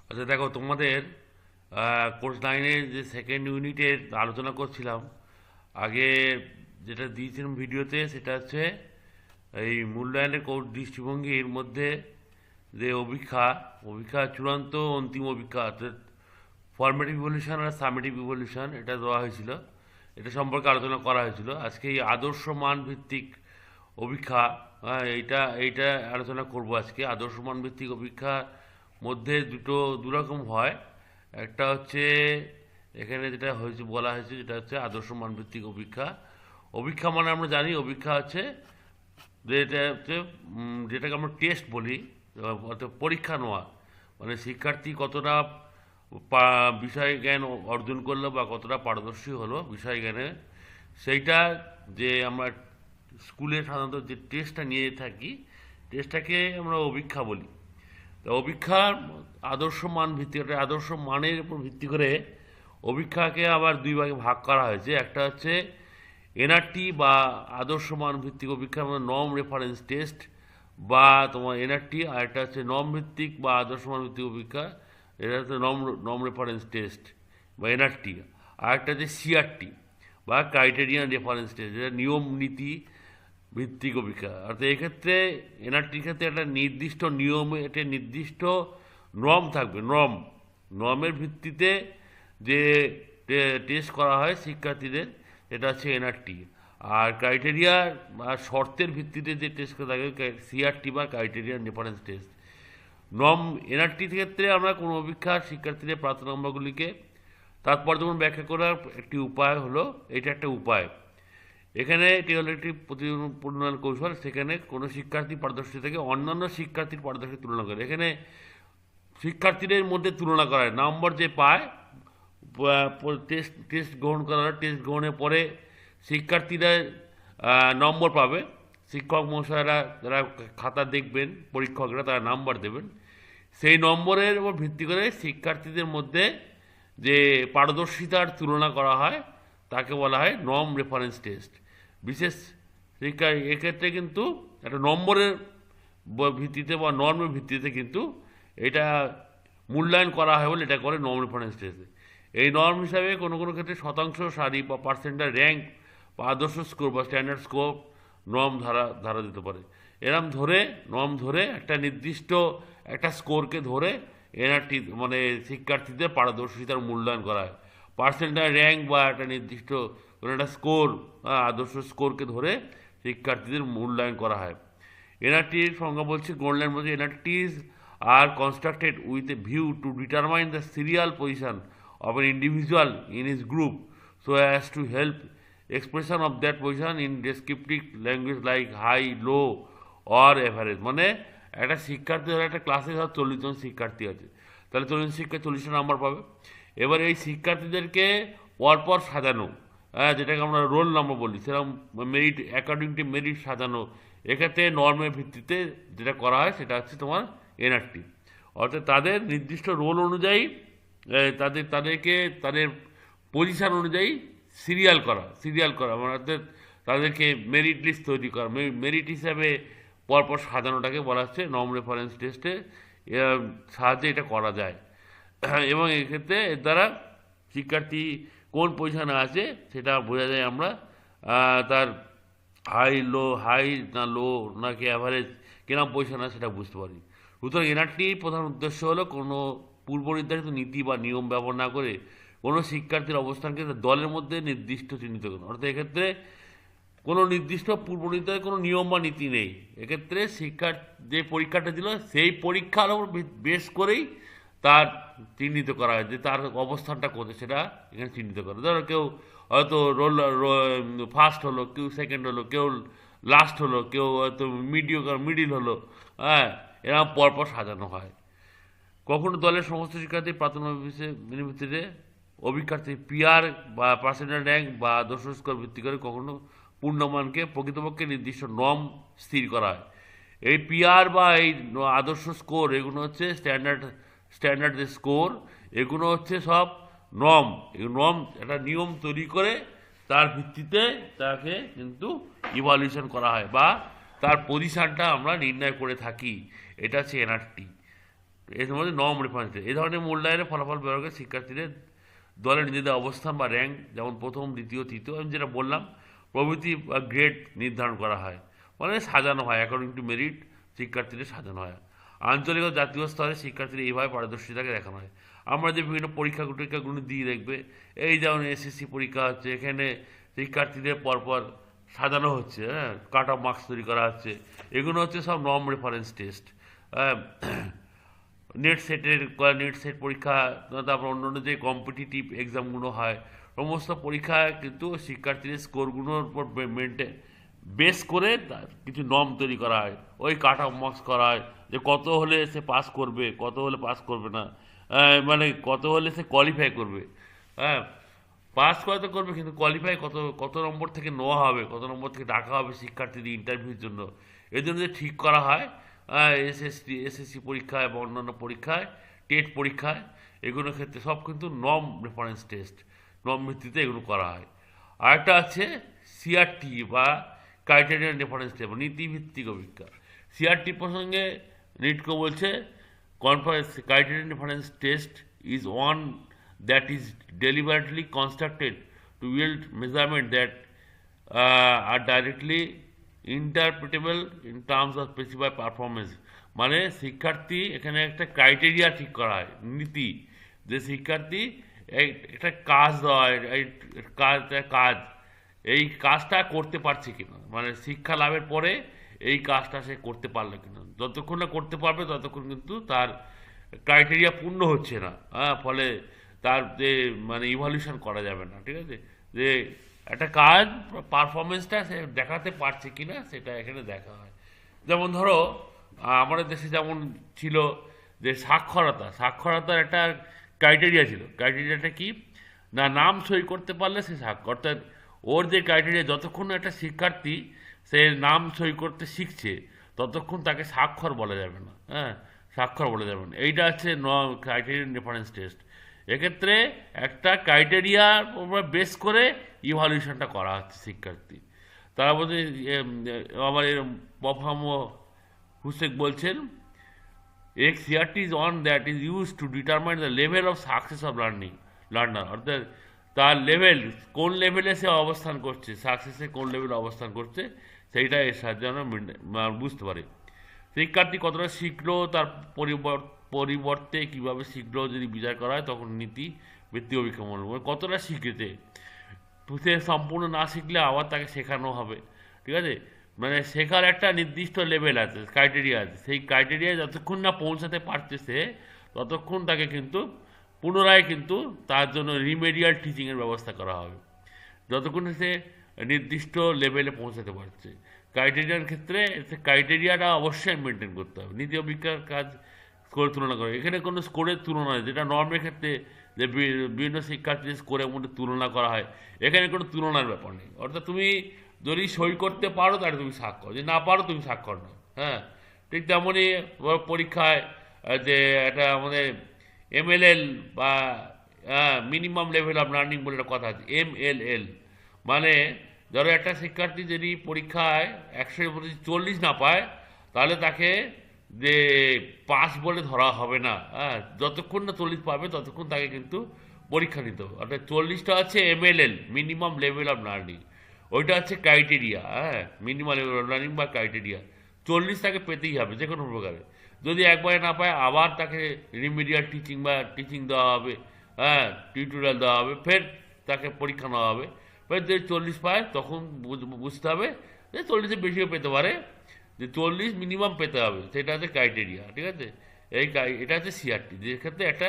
আচ্ছা দেখো তোমাদের কোর্স নাইনের যে সেকেন্ড ইউনিটের আলোচনা করছিলাম আগে, যেটা দিয়েছিলাম ভিডিওতে, সেটা হচ্ছে এই মূল্যায়নের দৃষ্টিভঙ্গির মধ্যে যে অভিক্ষা চূড়ান্ত অন্তিম অভিক্ষা, অর্থাৎ ফর্মেটিভ ইভলিউশন আর সামেটিভ ইভলিউশন, এটা দেওয়া হয়েছিল। এটা সম্পর্কে আলোচনা করা হয়েছিল। আজকে এই আদর্শ মান ভিত্তিক অভিক্ষা, এইটা এইটা আলোচনা করব আজকে। আদর্শ মান ভিত্তিক অভিক্ষার মধ্যে দুরকম হয়। একটা হচ্ছে এখানে যেটা হয়েছে বলা হয়েছে, যেটা হচ্ছে আদর্শ মান ভিত্তিক অভিক্ষা। অভিক্ষা মানে আমরা জানি, অভিক্ষা হচ্ছে যেটা হচ্ছে যেটাকে আমরা টেস্ট বলি, অর্থাৎ পরীক্ষা নেওয়া। মানে শিক্ষার্থী কতটা বিষয় জ্ঞান অর্জন করলো বা কতটা পারদর্শী হলো বিষয় জ্ঞানে, সেইটা যে আমরা স্কুলে সাধারণত যে টেস্টটা নিয়ে থাকি, টেস্টটাকে আমরা অভিক্ষা বলি। তো অভিক্ষার আদর্শ মান ভিত্তিক, আদর্শ মানের উপর ভিত্তি করে অভিক্ষাকে আবার দুই ভাগে ভাগ করা হয়েছে। একটা হচ্ছে এনআরটি বা আদর্শ মান ভিত্তিক অভিক্ষা, মানে নর্ম রেফারেন্স টেস্ট বা তোমার এনআরটি, আর একটা হচ্ছে নর্ম ভিত্তিক বা আদর্শ মান ভিত্তিক অভিক্ষা, এটা হচ্ছে নর্ম রেফারেন্স টেস্ট বা এনআরটি। আর একটা হচ্ছে সিআরটি বা ক্রাইটেরিয়ান রেফারেন্স টেস্ট, যেটা নিয়ম নীতি ভিত্তিক অভিজ্ঞতা। অর্থাৎ এক্ষেত্রে এনআরটির ক্ষেত্রে একটা নির্দিষ্ট নিয়মে, একটা নির্দিষ্ট নর্ম থাকবে। নর্মের ভিত্তিতে যে টেস্ট করা হয় শিক্ষার্থীদের, এটা হচ্ছে এনআরটি। আর ক্রাইটেরিয়া বা শর্তের ভিত্তিতে যে টেস্ট করা থাকে সিআরটি বা ক্রাইটেরিয়ান রেফারেন্স টেস্ট। এনআরটির ক্ষেত্রে আমরা কোনো অভিজ্ঞার শিক্ষার্থীদের প্রাপ্ত নম্বরগুলিকে তাৎপর্যপূর্ণ ব্যাখ্যা করার একটি উপায় হলো, এটা একটা উপায়। এখানে এটি হলো একটি প্রতিপূর্ণ কৌশল। সেখানে কোনো শিক্ষার্থী পারদর্শী থেকে অন্যান্য শিক্ষার্থীর পারদর্শী তুলনা করে, এখানে শিক্ষার্থীদের মধ্যে তুলনা করা হয়। নম্বর যে পায়, টেস্ট গ্রহণ করার, টেস্ট গ্রহণের পরে শিক্ষার্থীরা নম্বর পাবে। শিক্ষক মহাশয়রা যারা খাতা দেখবেন, পরীক্ষকরা তারা নাম্বার দেবেন। সেই নম্বরের উপর ভিত্তি করে শিক্ষার্থীদের মধ্যে যে পারদর্শিতার তুলনা করা হয় তাকে বলা হয় নর্ম রেফারেন্স টেস্ট। বিশেষ শিক্ষা এক্ষেত্রে কিন্তু একটা নম্বরের ভিত্তিতে বা নর্মের ভিত্তিতে কিন্তু এটা মূল্যায়ন করা হয় বলে এটা করে নর্ম রেফারেন্স টেস্টে। এই নর্ম হিসাবে কোনো কোনো ক্ষেত্রে শতাংশ সারি বা পার্সেন্টার র্যাঙ্ক বা আদর্শ স্কোর বা স্ট্যান্ডার্ড স্কোর নর্ম ধারা দিতে পারে। এরম ধরে নর্ম ধরে একটা নির্দিষ্ট একটা স্কোরকে ধরে এনআরটি মানে শিক্ষার্থীদের পারদর্শিতার মূল্যায়ন করা হয়। পার্সেন্টাইল র্যাঙ্ক বা একটা নির্দিষ্ট কোনো একটা স্কোর, আদর্শ স্কোরকে ধরে শিক্ষার্থীদের মূল্যায়ন করা হয়। এনআরটির সংজ্ঞা বলছে, গোল্ডল্যান্ড বলছে, NRTs are constructed with a view to determine the serial position of an individual in his group so as to help expression of that position in descriptive language like high, low or average। মানে একটা শিক্ষার্থী, ধরো একটা ক্লাসে ধর 40 জন শিক্ষার্থী আছে, তাহলে 40 শিক্ষার্থী 40টা নাম্বার পাবে। এবার এই শিক্ষার্থীদেরকে পরপর সাজানো, যেটাকে আমরা রোল নাম্বার বলি, সেরকম মেরিট অ্যাকর্ডিং টু মেরিট সাজানো। এক্ষেত্রে নর্মের ভিত্তিতে যেটা করা হয় সেটা হচ্ছে তোমার এনআরটি। অর্থাৎ তাদের নির্দিষ্ট রোল অনুযায়ী তাদেরকে তাদের পজিশন অনুযায়ী সিরিয়াল করা মানে অর্থাৎ তাদেরকে মেরিট লিস্ট তৈরি করা, মেরিট হিসাবে পরপর সাজানোটাকে বলা হচ্ছে নর্ম রেফারেন্স টেস্টে সাহায্যে এটা করা যায়। এবং এক্ষেত্রে এর দ্বারা শিক্ষার্থী কোন পজিশনে আছে সেটা বোঝা যায়। আমরা তার হাই না লো নাকি অ্যাভারেজ কিরম পজিশন আছে সেটা বুঝতে পারি। সুতরাং এনআরটির প্রধান উদ্দেশ্য হলো কোনো পূর্ব নির্ধারিত নীতি বা নিয়ম ব্যবহার না করে কোনো শিক্ষার্থীর অবস্থানকে দলের মধ্যে নির্দিষ্ট চিহ্নিত করুন। অর্থাৎ এক্ষেত্রে কোনো নির্দিষ্ট পূর্ব নির্ধারিত কোনো নিয়ম বা নীতি নেই। এক্ষেত্রে শিক্ষার যে পরীক্ষাটা দিল সেই পরীক্ষার উপর বেস করেই তার চিহ্নিত করা হয় যে তার অবস্থানটা কোথায়, সেটা এখানে চিহ্নিত করে। ধরো কেউ হয়তো ফার্স্ট হলো, কেউ সেকেন্ড হলো, কেউ লাস্ট হলো, কেউ হয়তো মিডিল হলো, এরকম পরপর সাজানো হয়। কখনো দলের সমস্ত শিক্ষার্থী প্রাথমিক ভিত্তিতে অভিজ্ঞার্থী পিআর বা পার্সেন্টাইল র্যাঙ্ক বা আদর্শ স্কোর ভিত্তি করে কখনো পূর্ণমানকে প্রকৃতপক্ষে নির্দিষ্ট নর্ম স্থির করা হয়। এই পিআর বা এই আদর্শ স্কোর, এগুলো হচ্ছে স্ট্যান্ডার্ড যে স্কোর, এগুলো হচ্ছে সব নর্ম। এই নর্ম একটা নিয়ম তৈরি করে তার ভিত্তিতে তাকে কিন্তু ইভালুয়েশন করা হয় বা তার পজিশনটা আমরা নির্ণয় করে থাকি। এটা হচ্ছে এনআরটি। এর মধ্যে নবম রেফারেন্স টেস্ট। এই ধরনের মূল্যায়নের ফলাফল ব্যবহারে শিক্ষার্থীদের দলে নিজেদের অবস্থান বা র্যাঙ্ক, যেমন প্রথম, দ্বিতীয়, তৃতীয়, আমি যেটা বললাম, প্রভৃতি বা গ্রেড নির্ধারণ করা হয়, মানে সাজানো হয় অ্যাকর্ডিং টু মেরিট, শিক্ষার্থীদের সাজানো হয়। আঞ্চলিক ও জাতীয় স্তরে শিক্ষার্থীদের এইভাবে পারদর্শিতাকে দেখানো হয়। আমরা যে বিভিন্ন পরীক্ষা টরীক্ষাগুলো দিয়ে দেখবে, এই যেমন এসএসসি পরীক্ষা হচ্ছে, এখানে শিক্ষার্থীদের পরপর সাজানো হচ্ছে, হ্যাঁ, কাট অফ মার্কস তৈরি করা হচ্ছে, এগুলো হচ্ছে সব norm reference test. Net set পরীক্ষা, তারপর অন্য অন্য যে কম্পিটিটিভ এক্সামগুলো হয়, সমস্ত পরীক্ষায় কিন্তু শিক্ষার্থীদের স্কোরগুলোর উপর বেস করে তার কিছু নর্ম তৈরি করা হয়, ওই কাট অফ মার্কস করা হয়, যে কত হলে সে পাস করবে, কত হলে পাস করবে না, মানে কত হলে সে কোয়ালিফাই করবে, হ্যাঁ, পাস করা তো করবে, কিন্তু কোয়ালিফাই কত কত নম্বর থেকে নেওয়া হবে, কত নম্বর থেকে ডাকা হবে শিক্ষার্থীদের ইন্টারভিউর জন্য, এর জন্য যে ঠিক করা হয় এসএসসি পরীক্ষায় এবং অন্যান্য পরীক্ষায়, টেট পরীক্ষায়, এগুলোর ক্ষেত্রে সব কিন্তু নর্ম রেফারেন্স টেস্ট, নর্ম ভিত্তিতে এগুলো করা হয়। আরেকটা আছে সিআরটি বা ক্রাইটেরিয়ান রেফারেন্স টেস্ট, নীতিভিত্তিক অভিজ্ঞতা। সিআরটি প্রসঙ্গে নিটকো বলছে, conference criterion reference test is one that is deliberately constructed to yield measurement that are directly interpretable in terms of specified performance। মানে শিক্ষার্থী, এখানে একটা ক্রাইটেরিয়া ঠিক করা হয়, নীতি, যে শিক্ষার্থী একটা কাজ দেওয়া হয়, কাজ এই কাজটা করতে পারছে কিনা, মানে শিক্ষা লাভের পরে এই কাজটা সে করতে পারলো কিনা, যতক্ষণ না করতে পারবে ততক্ষণ কিন্তু তার ক্রাইটেরিয়া পূর্ণ হচ্ছে না, হ্যাঁ, ফলে তার যে মানে ইভলিউশন করা যাবে না, ঠিক আছে, যে একটা কাজ পারফরমেন্সটা সে দেখাতে পারছে কিনা সেটা এখানে দেখা হয়। যেমন ধরো আমাদের দেশে যেমন ছিল যে সাক্ষরতার একটা ক্রাইটেরিয়া ছিল, ক্রাইটেরিয়াটা কি না, নাম সই করতে পারলে সে সাক্ষর, অর্থাৎ ওর যে ক্রাইটেরিয়া, যতক্ষণ একটা শিক্ষার্থী সে নাম সই করতে শিখছে ততক্ষণ তাকে স্বাক্ষর বলা যাবে না, হ্যাঁ, স্বাক্ষর বলা যাবে না। এইটা হচ্ছে ক্রাইটেরিয়ান রেফারেন্স টেস্ট। এক্ষেত্রে একটা ক্রাইটেরিয়ার উপর বেস করে ইভালুয়েশনটা করা হচ্ছে শিক্ষার্থী। তারা বলছে, আমার পফামো হুসেক বলছেন, CRT is one that is use to determine the level of success of learner, অর্থাৎ তার লেভেল, কোন লেভেলে সে অবস্থান করছে, সাকসেসে কোন লেভেলে অবস্থান করছে, সেইটা এর সাহায্যে আমরা বুঝতে পারি। শিক্ষার্থী কতটা শিখলো, তার পরিবর্তে কীভাবে শিখলো যদি বিচার করা হয়, তখন নীতি ভিত্তিক অভিজ্ঞতা মূল্যায়ন, কতটা শিখেছে, সে সম্পূর্ণ না শিখলে আবার তাকে শেখানো হবে, ঠিক আছে, মানে শেখার একটা নির্দিষ্ট লেভেল আছে, ক্রাইটেরিয়া আছে, সেই ক্রাইটেরিয়া যতক্ষণ না পৌঁছাতে পারছে সে, ততক্ষণ তাকে কিন্তু পুনরায় কিন্তু তার জন্য রিমেডিয়াল টিচিংয়ের ব্যবস্থা করা হবে, যতক্ষণ সে নির্দিষ্ট লেভেলে পৌঁছাতে পারছে। ক্রাইটেরিয়ার ক্ষেত্রে ক্রাইটেরিয়াটা অবশ্যই মেনটেন করতে হবে, নীতি অভিজ্ঞতার কাজ স্কোরের তুলনা করে, এখানে কোনো স্কোরের তুলনা নেই, যেটা নর্মের ক্ষেত্রে যে বিভিন্ন শিক্ষার্থীদের স্কোরের মধ্যে তুলনা করা হয়, এখানে কোনো তুলনার ব্যাপার নেই, অর্থাৎ তুমি যদি সই করতে পারো তাহলে তুমি স্বাক্ষর, যদি না পারো তুমি স্বাক্ষর নয়, হ্যাঁ, ঠিক তেমনই পরীক্ষায় যে একটা আমাদের এমএলএল বা মিনিমাম লেভেল অফ লার্নিং বলে একটা কথা আছে, MLL, মানে ধরো একটা শিক্ষার্থী যদি পরীক্ষায় 100-এর মধ্যে 40 না পায়, তাহলে তাকে যে পাস বলে ধরা হবে না, হ্যাঁ, যতক্ষণ না 40 পাবে ততক্ষণ তাকে কিন্তু পরীক্ষা নিতে হবে, অর্থাৎ 40টা হচ্ছে MLL, minimum level of learning, ওইটা হচ্ছে ক্রাইটেরিয়া, হ্যাঁ, মিনিমাম লেভেল অফ লার্নিং বা ক্রাইটেরিয়া, 40 তাকে পেতেই হবে যে কোনো প্রকারে, যদি একবারে না পায় আবার তাকে রিমিডিয়াল টিচিং বা টিচিং দেওয়া হবে, হ্যাঁ, টিউটোরিয়াল দেওয়া হবে, ফের তাকে পরীক্ষা নেওয়া হবে, ফের যদি 40 পায় তখন বুঝতে হবে যে 40-এর বেশিও পেতে পারে, যে 40 মিনিমাম পেতে হবে, সেটা হচ্ছে ক্রাইটেরিয়া, ঠিক আছে, এটা হচ্ছে সিআরটি, যেক্ষেত্রে একটা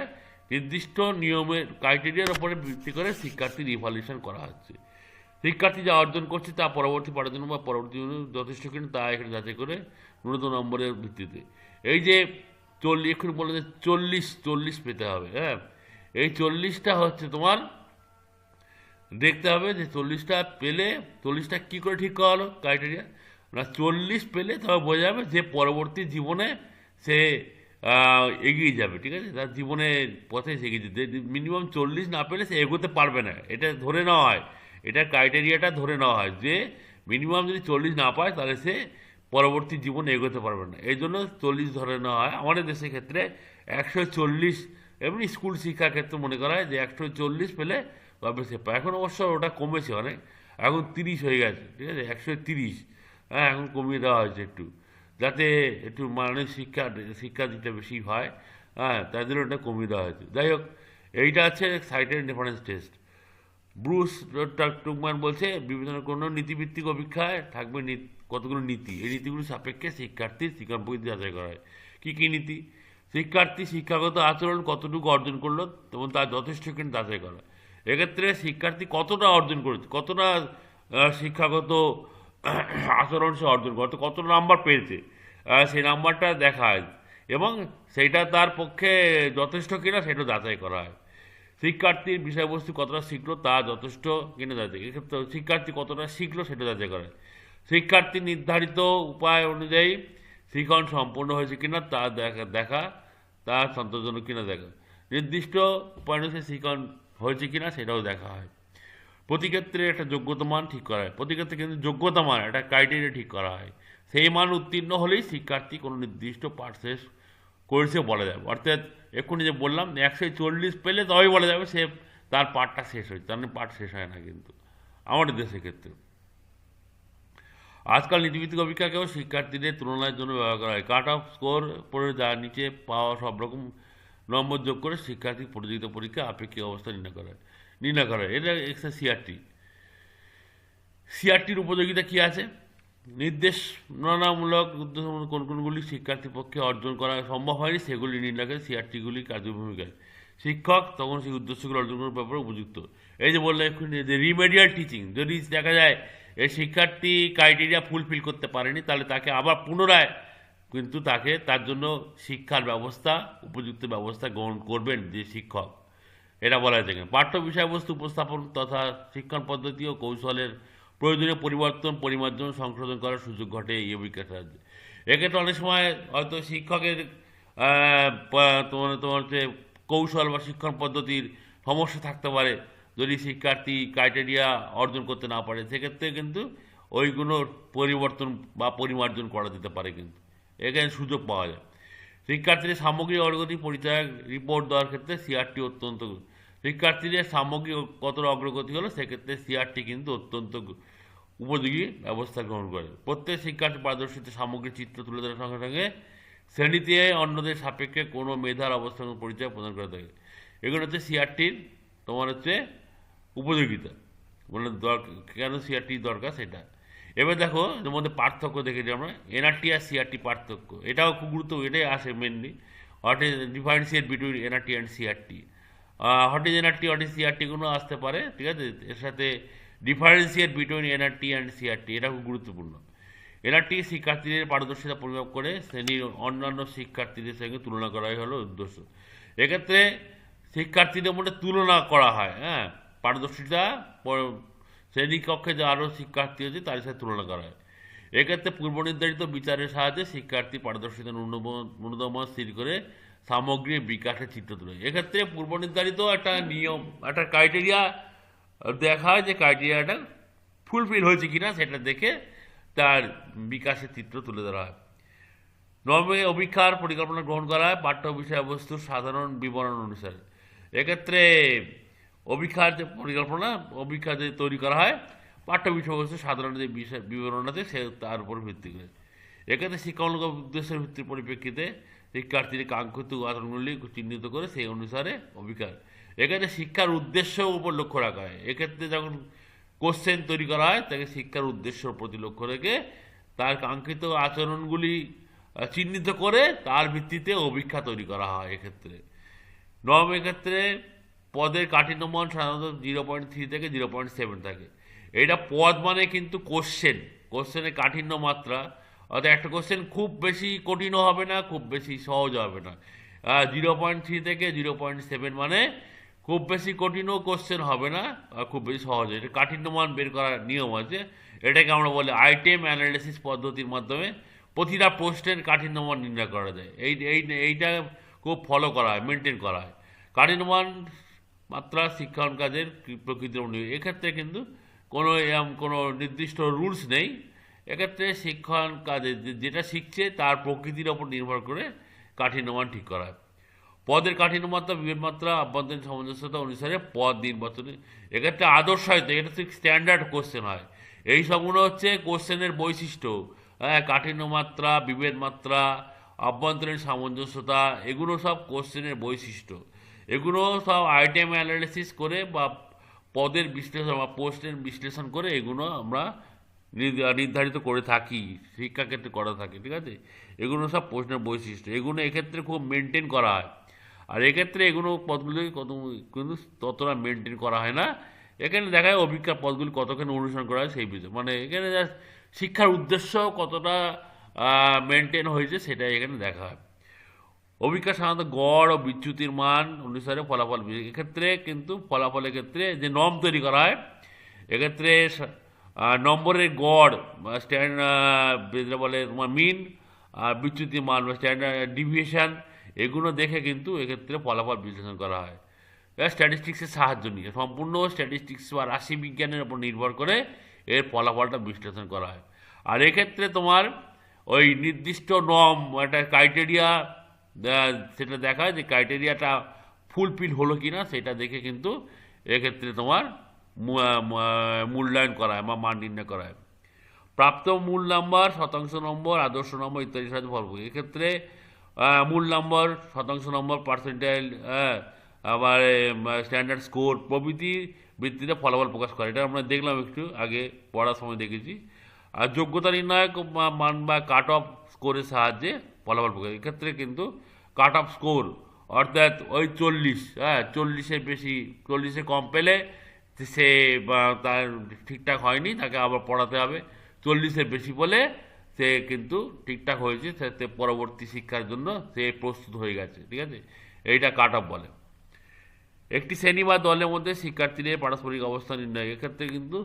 নির্দিষ্ট নিয়মের ক্রাইটেরিয়ার উপরে ভিত্তি করে শিক্ষার্থীর ইভ্যালুয়েশন করা হচ্ছে। শিক্ষার্থী যা অর্জন করছে তা পরবর্তী পড়ার জন্য বা পরবর্তী যথেষ্ট কিনা তা এখানে যাচাই করে ন্যূনতম নম্বরের ভিত্তিতে, এই যে 40 এক্ষুনি বলে যে 40 পেতে হবে, হ্যাঁ, এই 40টা হচ্ছে তোমার দেখতে হবে যে 40টা পেলে, 40টা কী করে ঠিক করা হলো ক্রাইটেরিয়া না, 40 পেলে তবে বোঝা যাবে যে পরবর্তী জীবনে সে এগিয়ে যাবে, ঠিক আছে, তার জীবনের পথে সে এগিয়ে যাবে, মিনিমাম 40 না পেলে সে এগোতে পারবে না, এটা ধরে নেওয়া হয়, এটা ক্রাইটেরিয়াটা ধরে নেওয়া হয় যে মিনিমাম যদি 40 না পায় তাহলে সে পরবর্তী জীবনে এগোতে পারবে না, এই জন্য 40 ধরে নেওয়া হয়। আমাদের দেশের ক্ষেত্রে 140, এমনি স্কুল শিক্ষার ক্ষেত্রে মনে করা হয় যে 140 পেলে তবে সে পায়। এখন অবশ্য ওটা কমেছে অনেক, এখন 30 হয়ে গেছে, ঠিক আছে, 130, হ্যাঁ এখন কমিয়ে দেওয়া হয়েছে একটু, যাতে একটু মানবিক শিক্ষা যেটা বেশি হয়, হ্যাঁ তার জন্য ওটা কমিয়ে দেওয়া হয়েছে। যাই হোক, এইটা আছে সাইটের রেফারেন্স টেস্ট। ব্রুস টুকম্যান বলছে বিভিন্ন কোনো নীতিভিত্তিক অভিক্ষায় থাকবে কতগুলো নীতি, এই নীতিগুলো সাপেক্ষে শিক্ষার্থীর শিক্ষণ পদ্ধতি যাচাই করা হয়। কী কী নীতি? শিক্ষার্থী শিক্ষাগত আচরণ কতটুকু অর্জন করলো এবং তার যথেষ্ট কিনা যাচাই করা। এক্ষেত্রে শিক্ষার্থী কতটা অর্জন করেছে, কতটা শিক্ষাগত আচরণ সে অর্জন করতে, কত নাম্বার পেয়েছে, সেই নাম্বারটা দেখা হয় এবং সেইটা তার পক্ষে যথেষ্ট কিনা সেটা যাচাই করা হয়। শিক্ষার্থীর বিষয়বস্তু কতটা শিখলো তা যথেষ্ট কিনা যাচাই, এক্ষেত্রে শিক্ষার্থী কতটা শিখলো সেটা যাচাই করা হয়। শিক্ষার্থী নির্ধারিত উপায় অনুযায়ী শিখন সম্পূর্ণ হয়েছে কিনা তা দেখা তা সন্তোষজনক কিনা দেখা, নির্দিষ্ট উপায় অনুযায়ী শিখন হয়েছে কিনা সেটাও দেখা হয়। প্রতি ক্ষেত্রে একটা যোগ্যতা মান ঠিক করা হয়, প্রতি ক্ষেত্রে কিন্তু যোগ্যতা মান একটা ক্রাইটেরিয়া ঠিক করা হয়, সেই মান উত্তীর্ণ হলেই শিক্ষার্থী কোনো নির্দিষ্ট পাঠ শেষ করেছে বলা যাবে। অর্থাৎ এক্ষুনি যে বললাম 140 পেলে তবেই বলা যাবে সে তার পাঠটা শেষ হয়েছে, তার পাঠ শেষ হয় না কিন্তু আমাদের দেশের ক্ষেত্রে। আজকাল নীতিভিত্তিক অভিজ্ঞতাকেও শিক্ষার্থীদের তুলনার জন্য ব্যবহার করা হয়। কাট অফ স্কোর পড়ে যার নিচে পাওয়া সব রকম নম্বর যোগ করে শিক্ষার্থী প্রতিযোগিতা পরীক্ষা আপেক্ষিক অবস্থা নির্ণয় করা হয়। এটা একটা সিআরটির উপযোগিতা কী আছে? নির্দেশনামূলক উদ্দেশ্যমূলক কোনগুলি শিক্ষার্থীর পক্ষে অর্জন করা সম্ভব হয়নি সেগুলি নির্ণয় সিআরটিগুলি কার্যভূমিকায় শিক্ষক তখন সেই উদ্দেশ্যগুলো অর্জন করার ব্যাপারে উপযুক্ত। এই যে বললাম এক্ষুনি যে রিমেডিয়াল টিচিং, যদি দেখা যায় এই শিক্ষার্থী ক্রাইটেরিয়া ফুলফিল করতে পারেনি তাহলে তাকে আবার পুনরায় কিন্তু তার জন্য শিক্ষার ব্যবস্থা, উপযুক্ত ব্যবস্থা গ্রহণ করবেন যে শিক্ষক, এটা বলা হয়েছে। পাঠ্য বিষয়বস্তু উপস্থাপন তথা শিক্ষণ পদ্ধতি ও কৌশলের প্রয়োজনীয় পরিবর্তন, পরিমার্জন, সংশোধন করার সুযোগ ঘটে এই অভিজ্ঞতার সাহায্যে। এক্ষেত্রে অনেক সময় হয়তো শিক্ষকের তোমার হচ্ছে কৌশল বা শিক্ষণ পদ্ধতির সমস্যা থাকতে পারে, যদি শিক্ষার্থী ক্রাইটেরিয়া অর্জন করতে না পারে সেক্ষেত্রে কিন্তু ওইগুলোর পরিবর্তন বা পরিমার্জন করা যেতে পারে, কিন্তু এখানে সুযোগ পাওয়া যায়। শিক্ষার্থীদের সামগ্রিক অগ্রগতি পরিচয় রিপোর্ট দেওয়ার ক্ষেত্রে সিআরটি অত্যন্ত, শিক্ষার্থীদের সামগ্রিক কতটা অগ্রগতি হলো সেক্ষেত্রে সিআরটি কিন্তু অত্যন্ত উপযোগী ব্যবস্থা গ্রহণ করে। প্রত্যেক শিক্ষার্থী পারদর্শিতা সামগ্রিক চিত্র তুলে ধরার সঙ্গে সঙ্গে শ্রেণীতে অন্যদের সাপেক্ষে কোনো মেধার অবস্থান পরিচয় প্রদান করে থাকে। এগুলো হচ্ছে সিআরটির তোমার হচ্ছে উপযোগিতা, মানে কেন সিআরটি দরকার সেটা। এবার দেখো এর মধ্যে পার্থক্য দেখেছি আমরা, এনআরটি আর সিআরটি পার্থক্য, এটাও খুব গুরুত্ব, এটাই আসে mainly. What is differentiate between NRT and CRT, what is NRT, what is সিআরটিগুলো আসতে পারে, ঠিক আছে। এর সাথে differentiate between NRT and CRT, এটা খুব গুরুত্বপূর্ণ। এনআরটি শিক্ষার্থীদের পারদর্শিতা পরিমাপ করে শ্রেণীর অন্যান্য শিক্ষার্থীদের সঙ্গে তুলনা করাই হলো উদ্দেশ্য। এক্ষেত্রে শিক্ষার্থীদের মধ্যে তুলনা করা হয়, হ্যাঁ, পারদর্শিতা শ্রেণীকক্ষে যে আরও শিক্ষার্থী আছে তাদের সাথে তুলনা করা হয়। এক্ষেত্রে পূর্বনির্ধারিত বিচারের সাহায্যে শিক্ষার্থী পারদর্শিতা ন্যূনতম স্থির করে সামগ্রিক বিকাশের চিত্র তুলে। এক্ষেত্রে পূর্বনির্ধারিত একটা নিয়ম, একটা ক্রাইটেরিয়া দেখা হয় যে ক্রাইটেরিয়াটা ফুলফিল হয়েছে কিনা সেটা দেখে তার বিকাশের চিত্র তুলে ধরা হয়। নবমে অভিক্ষার পরিকল্পনা গ্রহণ করা হয় পাঠ্য বিষয়বস্তুর সাধারণ বিবরণ অনুসারে। এক্ষেত্রে অভিক্ষার যে পরিকল্পনা, অভিক্ষা যে তৈরি করা হয় পাঠ্য বিষয়বস্তু সাধারণ যে বিষয় বিবরণ আছে সে তার উপর ভিত্তি করে। এক্ষেত্রে শিক্ষামূলক উদ্দেশ্যের ভিত্তির পরিপ্রেক্ষিতে শিক্ষার্থীর কাঙ্ক্ষিত আচরণগুলি চিহ্নিত করে সেই অনুসারে অভিক্ষার। এক্ষেত্রে শিক্ষার উদ্দেশ্যের উপর লক্ষ্য রাখা হয়। এক্ষেত্রে যখন কোশ্চেন তৈরি করা হয় তাকে শিক্ষার উদ্দেশ্যের প্রতি লক্ষ্য রেখে তার কাঙ্ক্ষিত আচরণগুলি চিহ্নিত করে তার ভিত্তিতে অভিক্ষা তৈরি করা হয়। এক্ষেত্রে নবমের ক্ষেত্রে পদের কাঠিন্যমান সাধারণত 0.3 থেকে 0.7 থাকে। এটা পদ মানে কিন্তু কোশ্চেনের কাঠিন্য মাত্রা, অর্থাৎ একটা কোশ্চেন খুব বেশি কঠিনও হবে না, খুব বেশি সহজ হবে না। 0.3 থেকে 0.7 মানে খুব বেশি কঠিনও কোশ্চেন হবে না আর খুব বেশি সহজ। এটা কাঠিন্যমান বের করার নিয়ম আছে, এটাকে আমরা বলি আইটেম অ্যানালিসিস পদ্ধতির মাধ্যমে প্রতিটা প্রশ্নের কাঠিন্যমান নির্ণয় করা যায়। এইটা খুব ফলো করা হয়, মেনটেন করা হয়। কাঠিন্যমান মাত্রা শিক্ষণ কাজের প্রকৃতির অনুযায়ী, এক্ষেত্রে কিন্তু কোনো নির্দিষ্ট রুলস নেই। এক্ষেত্রে শিক্ষণ কাজে যেটা শিখছে তার প্রকৃতির ওপর নির্ভর করে কাঠিন্যমান ঠিক করা হয়। পদের কাঠিন্য মাত্রা, বিভেদ মাত্রা, আভ্যন্তরীণ সামঞ্জস্যতা অনুসারে পদ নির্বাচন। এক্ষেত্রে আদর্শায়িত, এটা ঠিক স্ট্যান্ডার্ড কোশ্চেন হয়। এই সবগুলো হচ্ছে কোশ্চেনের বৈশিষ্ট্য। হ্যাঁ, কাঠিন্য মাত্রা, বিভেদ মাত্রা, আভ্যন্তরীণ সামঞ্জস্যতা, এগুলো সব কোশ্চেনের বৈশিষ্ট্য। এগুলো সব আইটেম অ্যানালিসিস করে বা পদের বিশ্লেষণ বা পোস্টের বিশ্লেষণ করে এগুলো আমরা নির্ধারিত করে থাকি, শিক্ষাক্ষেত্রে করা থাকি, ঠিক আছে। এগুলো সব প্রশ্নের বৈশিষ্ট্য, এগুলো এক্ষেত্রে খুব মেনটেন করা হয়। আর এক্ষেত্রে এগুলো পদগুলি কত কিন্তু ততটা মেনটেন করা হয় না। এখানে দেখা যায় অভিজ্ঞার পদগুলি কতখানি অনুসরণ করা হয় সেই বিষয়, মানে এখানে শিক্ষার উদ্দেশ্য কতটা মেনটেন হয়েছে সেটাই এখানে দেখা হয়। অভিজ্ঞতা সাধারণত গড় ও বিচ্যুতির মান অনুসারে ফলাফল, এক্ষেত্রে কিন্তু ফলাফলের ক্ষেত্রে যে নর্ম তৈরি করা হয়, এক্ষেত্রে নম্বরের গড় বা যেটা বলে তোমার মিন, আর বিচ্যুতির মান বা স্ট্যান্ডার্ড ডিভিয়েশন, এগুলো দেখে কিন্তু এক্ষেত্রে ফলাফল বিশ্লেষণ করা হয়। স্ট্যাটিস্টিক্সের সাহায্য নিয়ে সম্পূর্ণ স্ট্যাটিস্টিক্স বা রাশি বিজ্ঞানের উপর নির্ভর করে এর ফলাফলটা বিশ্লেষণ করা হয়। আর এক্ষেত্রে তোমার ওই নির্দিষ্ট নর্ম, একটা ক্রাইটেরিয়া, সেটা দেখায় যে ক্রাইটেরিয়াটা ফুলফিল হলো কি না, সেটা দেখে কিন্তু এক্ষেত্রে তোমার মূল্যায়ন করা হয় বা মান নির্ণয় করা হয়। প্রাপ্ত মূল নাম্বার, শতাংশ নম্বর, আদর্শ নম্বর ইত্যাদির সাথে ফল। এক্ষেত্রে মূল নম্বর, শতাংশ নম্বর, পার্সেন্টাইল, আবার স্ট্যান্ডার্ড স্কোর প্রভৃতির ভিত্তিতে ফলাফল প্রকাশ করে। এটা আমরা দেখলাম একটু আগে পড়ার সময় দেখেছি। আর যোগ্যতা নির্ণায়ক মান বা কাট অফ স্কোরের সাহায্যে ফলাফল প্রকাশ। এক্ষেত্রে কিন্তু কাট অফ স্কোর অর্থাৎ ওই 40, 40-এর বেশি, 40-এর কম পেলে সে তার ঠিকঠাক হয়নি, তাকে আবার পড়াতে হবে। 40-এর বেশি বলে সে কিন্তু ঠিকঠাক হয়েছে, সে পরবর্তী শিক্ষার জন্য সে প্রস্তুত হয়ে গেছে, ঠিক আছে। এইটা কাট অফ বলে। একটি শ্রেণী বা দলের মধ্যে শিক্ষার্থীদের পারস্পরিক অবস্থান নির্ণয়, এক্ষেত্রে কিন্তু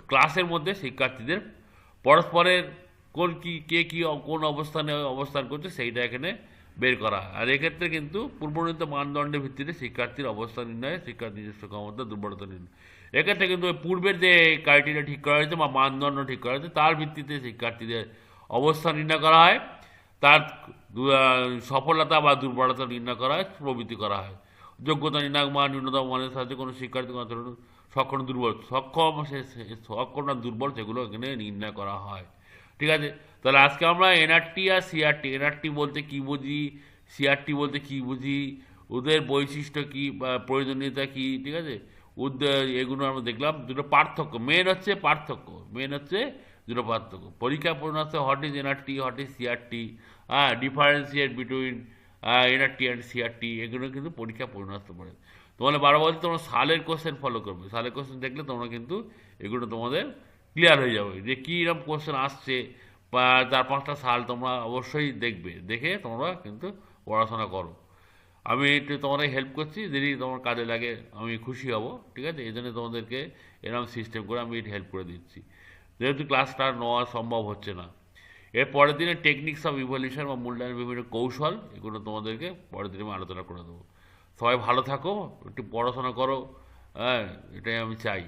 ক্লাসের মধ্যে শিক্ষার্থীদের পরস্পরের কে কি কোন অবস্থানে অবস্থান করছে সেইটা এখানে বের করা হয়। আর এক্ষেত্রে কিন্তু পূর্বনির্ধারিত মানদণ্ডের ভিত্তিতে শিক্ষার্থীর অবস্থান নির্ণয়, শিক্ষার নিজস্ব ক্ষমতা, দুর্বলতা নির্ণয়। এক্ষেত্রে কিন্তু পূর্বের যে ক্রাইটেরিয়া ঠিক করা হয়েছে বা মানদণ্ড ঠিক করা হয়েছে তার ভিত্তিতে শিক্ষার্থীদের অবস্থান নির্ণয় করা হয়, তার সফলতা বা দুর্বলতা নির্ণয় করা হয়, প্রভৃতি করা হয়। যোগ্যতা নির্ণায়ক মান, ন্যূনতম মানের সাহায্যে কোনো শিক্ষার্থী সক্ষম দুর্বল, সক্ষম না দুর্বল সেগুলো এখানে নির্ণয় করা হয়, ঠিক আছে। তাহলে আজকে আমরা এনআরটি আর সিআরটি, এনআরটি বলতে কি বুঝি, সিআরটি বলতে কি বুঝি, ওদের বৈশিষ্ট্য কি বা প্রয়োজনীয়তা কি, ঠিক আছে, এগুলো আমরা দেখলাম। দুটো পার্থক্য, মেন হচ্ছে দুটো পার্থক্য। পরীক্ষা প্রশ্ন হচ্ছে what is NRT, what is CRT, differentiate between NRT and CRT, এগুলো কিন্তু পরীক্ষা প্রশ্ন আসতে পারে। তোমাদের বারো বলতে তোমরা সালের কোশ্চেন ফলো করবে, সালের কোশ্চেন দেখলে তোমরা কিন্তু এগুলো তোমাদের ক্লিয়ার হয়ে যাবে যে কী রকম কোশ্চেন আসছে, বা 4-5টা সাল তোমরা অবশ্যই দেখবে, দেখে তোমরা কিন্তু পড়াশোনা করো। আমি একটু তোমাদের হেল্প করছি, যদি তোমার কাজে লাগে আমি খুশি হব, ঠিক আছে। এই জন্য তোমাদেরকে এরকম সিস্টেম করে আমি হেল্প করে দিচ্ছি, যেহেতু ক্লাসটা নেওয়া সম্ভব হচ্ছে না। এর পরের দিনে টেকনিক্স অফ ইভলিউশন বা মূল্যায়নের বিভিন্ন কৌশল, এগুলো তোমাদেরকে পরের দিনে আমি আলোচনা করে দেবো। সবাই ভালো থাকো, একটু পড়াশোনা করো, হ্যাঁ, এটাই আমি চাই।